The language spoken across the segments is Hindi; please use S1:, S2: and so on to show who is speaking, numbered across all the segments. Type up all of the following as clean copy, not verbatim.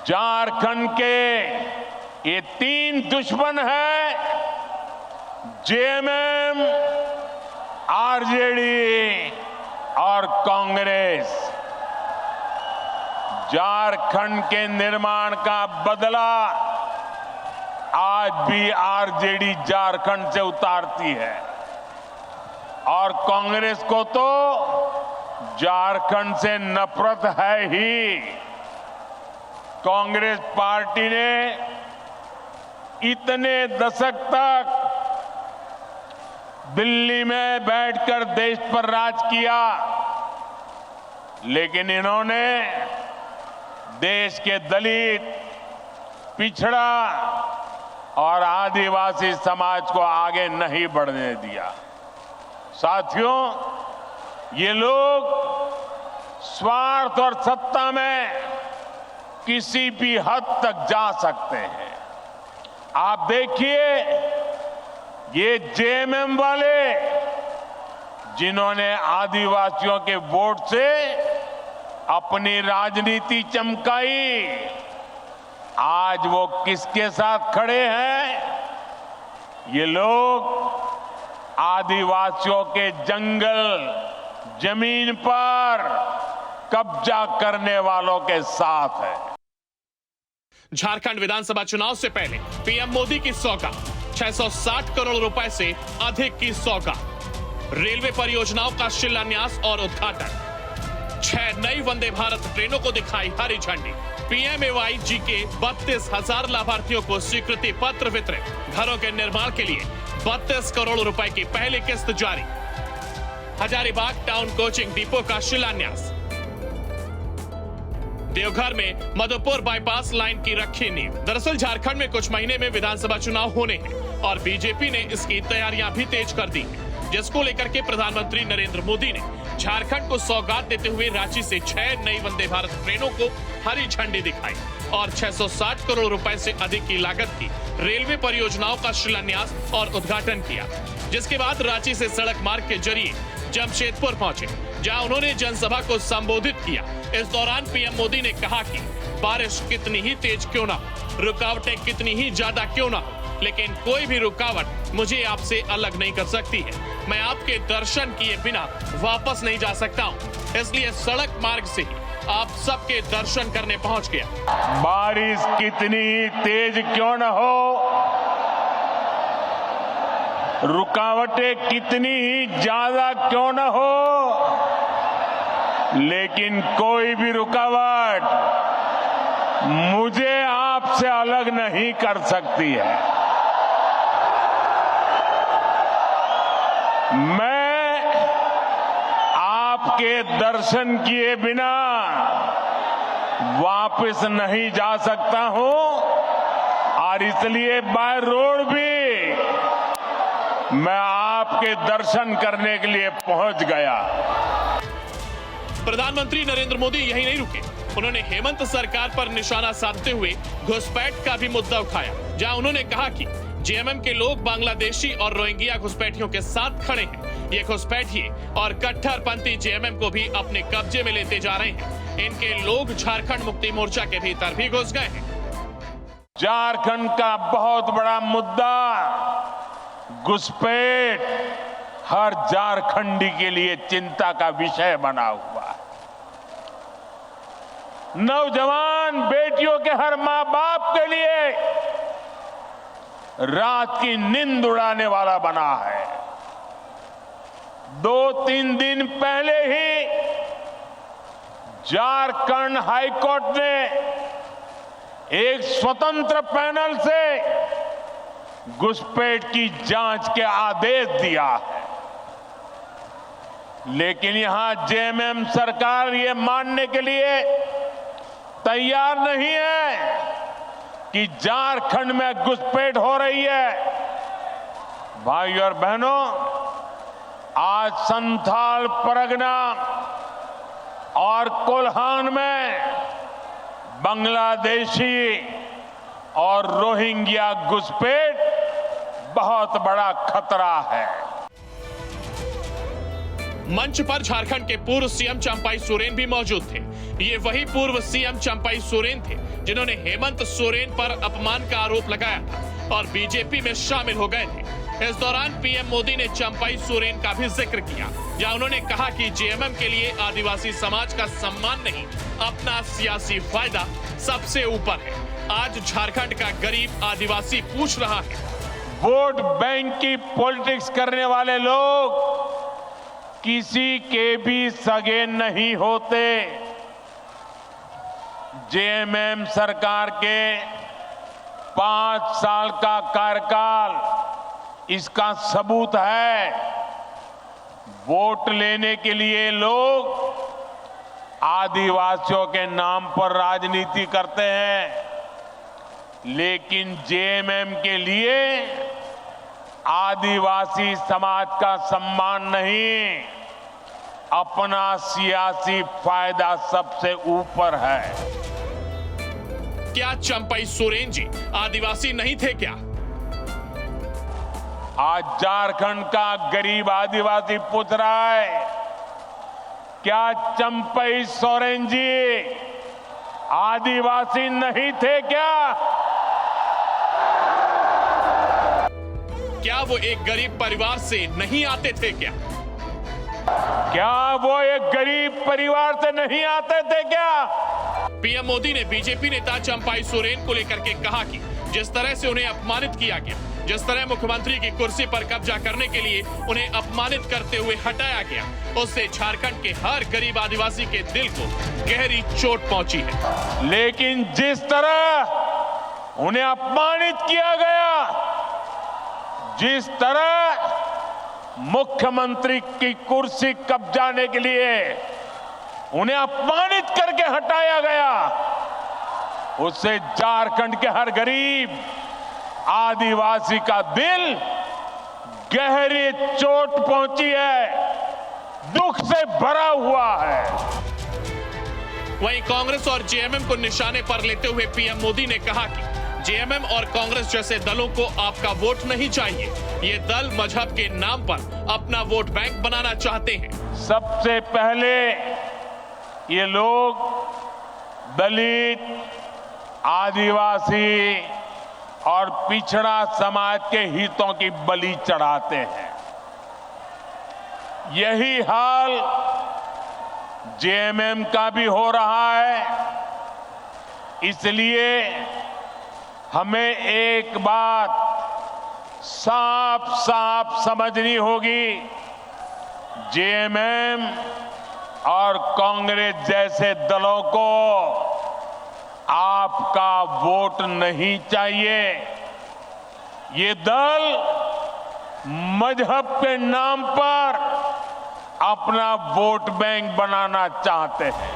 S1: झारखंड के ये तीन दुश्मन है, जेएमएम, आरजेडी और कांग्रेस। झारखंड के निर्माण का बदला आज भी आरजेडी झारखंड से उतारती है और कांग्रेस को तो झारखंड से नफरत है ही। कांग्रेस पार्टी ने इतने दशक तक दिल्ली में बैठकर देश पर राज किया, लेकिन इन्होंने देश के दलित, पिछड़ा और आदिवासी समाज को आगे नहीं बढ़ने दिया। साथियों, ये लोग स्वार्थ और सत्ता में किसी भी हद तक जा सकते हैं। आप देखिए, ये जेएमएम वाले जिन्होंने आदिवासियों के वोट से अपनी राजनीति चमकाई, आज वो किसके साथ खड़े हैं? ये लोग आदिवासियों के जंगल, जमीन पर कब्जा करने वालों के साथ है।
S2: झारखंड विधानसभा चुनाव से पहले पीएम मोदी की सौगात, 660 करोड़ रुपए से अधिक की सौगात, रेलवे परियोजनाओं का शिलान्यास और उद्घाटन, 6 नई वंदे भारत ट्रेनों को दिखाई हरी झंडी, पीएमएवाई के 32,000 लाभार्थियों को स्वीकृति पत्र वितरित, घरों के निर्माण के लिए 32 करोड़ रुपए की पहली किस्त जारी, हजारीबाग टाउन कोचिंग डिपो का शिलान्यास, देवघर में मधुपुर बाईपास लाइन की रखी नींव। दरअसल झारखंड में कुछ महीने में विधानसभा चुनाव होने हैं और बीजेपी ने इसकी तैयारियां भी तेज कर दी हैं, जिसको लेकर के प्रधानमंत्री नरेंद्र मोदी ने झारखंड को सौगात देते हुए रांची से 6 नई वंदे भारत ट्रेनों को हरी झंडी दिखाई और 660 करोड़ रुपए से अधिक की लागत की रेलवे परियोजनाओं का शिलान्यास और उद्घाटन किया, जिसके बाद रांची से सड़क मार्ग के जरिए जमशेदपुर पहुंचे, जहां उन्होंने जनसभा को संबोधित किया। इस दौरान पीएम मोदी ने कहा कि बारिश कितनी ही तेज क्यों ना हो, रुकावटें कितनी ही ज्यादा क्यों ना हो, लेकिन कोई भी रुकावट मुझे आपसे अलग नहीं कर सकती है। मैं आपके दर्शन किए बिना वापस नहीं जा सकता हूँ, इसलिए सड़क मार्ग से ही आप सबके दर्शन करने पहुंच गया।
S1: बारिश कितनी ही तेज क्यों न हो, रुकावटें कितनी ही ज्यादा क्यों न हो, लेकिन कोई भी रुकावट मुझे आपसे अलग नहीं कर सकती है। मैं आपके दर्शन किए बिना वापस नहीं जा सकता हूं और इसलिए बाय रोड भी मैं आपके दर्शन करने के लिए पहुंच गया।
S2: प्रधानमंत्री नरेंद्र मोदी यही नहीं रुके, उन्होंने हेमंत सरकार पर निशाना साधते हुए घुसपैठ का भी मुद्दा उठाया, जहां उन्होंने कहा कि जेएमएम के लोग बांग्लादेशी और रोहिंग्या घुसपैठियों के साथ खड़े हैं। ये घुसपैठिए और कट्टरपंथी जेएमएम को भी अपने कब्जे में लेते जा रहे हैं। इनके लोग झारखंड मुक्ति मोर्चा के भीतर भी घुस गए हैं।
S1: झारखंड का बहुत बड़ा मुद्दा घुसपैठ हर झारखंडी के लिए चिंता का विषय बना हुआ है। नौजवान बेटियों के हर मां बाप के लिए रात की नींद उड़ाने वाला बना है। 2-3 दिन पहले ही झारखंड हाईकोर्ट ने एक स्वतंत्र पैनल से घुसपैठ की जांच के आदेश दिया है, लेकिन यहां जेएमएम सरकार ये मानने के लिए तैयार नहीं है कि झारखंड में घुसपैठ हो रही है। भाई और बहनों, आज संथाल परगना और कोल्हान में बांग्लादेशी और रोहिंग्या घुसपैठ बहुत बड़ा खतरा है।
S2: मंच पर झारखंड के पूर्व सीएम चंपाई सोरेन भी मौजूद थे। ये वही पूर्व सीएम चंपाई सोरेन थे जिन्होंने हेमंत सोरेन पर अपमान का आरोप लगाया था और बीजेपी में शामिल हो गए थे। इस दौरान पीएम मोदी ने चंपाई सोरेन का भी जिक्र किया, जहां उन्होंने कहा कि जेएमएम के लिए आदिवासी समाज का सम्मान नहीं, अपना सियासी फायदा सबसे ऊपर है। आज झारखंड का गरीब आदिवासी पूछ रहा है,
S1: वोट बैंक की पॉलिटिक्स करने वाले लोग किसी के भी सगे नहीं होते। जेएमएम सरकार के 5 साल का कार्यकाल इसका सबूत है। वोट लेने के लिए लोग आदिवासियों के नाम पर राजनीति करते हैं, लेकिन जेएमएम के लिए आदिवासी समाज का सम्मान नहीं, अपना सियासी फायदा सबसे ऊपर है।
S2: क्या चंपाई सोरेन जी आदिवासी नहीं थे क्या?
S1: आज झारखंड का गरीब आदिवासी पूछ रहा है, क्या चंपाई सोरेन जी आदिवासी नहीं थे क्या?
S2: क्या वो एक गरीब परिवार से नहीं आते थे क्या?
S1: क्या वो एक गरीब परिवार से नहीं आते थे क्या?
S2: पीएम मोदी ने बीजेपी नेता चंपाई सोरेन को लेकर के कहा कि जिस तरह से उन्हें अपमानित किया गया, जिस तरह मुख्यमंत्री की कुर्सी पर कब्जा करने के लिए उन्हें अपमानित करते हुए हटाया गया, उससे झारखंड के हर गरीब आदिवासी के दिल को गहरी चोट पहुंची है।
S1: लेकिन जिस तरह उन्हें अपमानित किया गया, जिस तरह मुख्यमंत्री की कुर्सी कब्जाने के लिए उन्हें अपमानित करके हटाया गया, उससे झारखंड के हर गरीब आदिवासी का दिल गहरी चोट पहुंची है, दुख से भरा हुआ है।
S2: वहीं कांग्रेस और जेएमएम को निशाने पर लेते हुए पीएम मोदी ने कहा कि जेएमएम और कांग्रेस जैसे दलों को आपका वोट नहीं चाहिए। ये दल मजहब के नाम पर अपना वोट बैंक बनाना चाहते हैं।
S1: सबसे पहले ये लोग दलित, आदिवासी और पिछड़ा समाज के हितों की बलि चढ़ाते हैं। यही हाल जेएमएम का भी हो रहा है। इसलिए हमें एक बात साफ साफ समझनी होगी, जेएमएम और कांग्रेस जैसे दलों को आपका वोट नहीं चाहिए। ये दल मजहब के नाम पर अपना वोट बैंक बनाना चाहते हैं।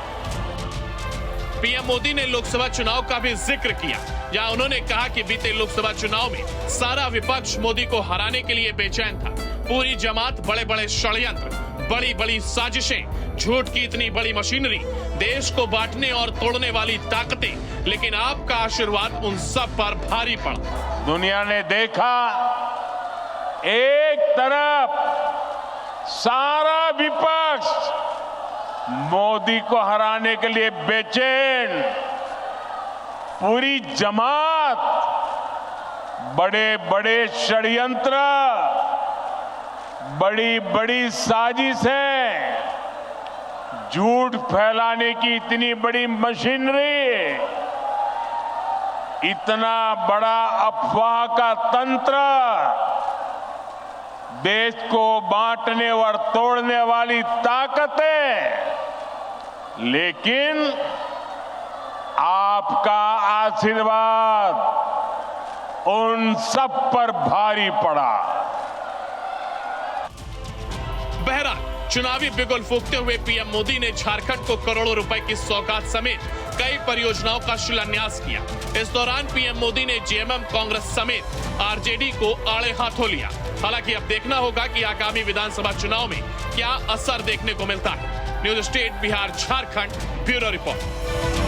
S2: पीएम मोदी ने लोकसभा चुनाव का भी जिक्र किया, जहां उन्होंने कहा कि बीते लोकसभा चुनाव में सारा विपक्ष मोदी को हराने के लिए बेचैन था। पूरी जमात, बड़े बड़े षड्यंत्र, बड़ी बड़ी साजिशें, झूठ की इतनी बड़ी मशीनरी, देश को बांटने और तोड़ने वाली ताकतें, लेकिन आपका आशीर्वाद उन सब पर भारी पड़ा।
S1: दुनिया ने देखा, एक तरफ सारा विपक्ष मोदी को हराने के लिए बेचैन, पूरी जमात बड़े बड़े षड्यंत्र, बड़ी बड़ी साजिशें, झूठ फैलाने की इतनी बड़ी मशीनरी, इतना बड़ा अफवाह का तंत्र, देश को बांटने और तोड़ने वाली ताकतें, लेकिन आपका आशीर्वाद उन सब पर भारी पड़ा।
S2: बहरहाल चुनावी बिगुल फूंकते हुए पीएम मोदी ने झारखंड को करोड़ों रुपए की सौगात समेत कई परियोजनाओं का शिलान्यास किया। इस दौरान पीएम मोदी ने जेएमएम, कांग्रेस समेत आरजेडी को आड़े हाथों लिया। हालांकि अब देखना होगा कि आगामी विधानसभा चुनाव में क्या असर देखने को मिलता है। News state Bihar Jharkhand bureau report.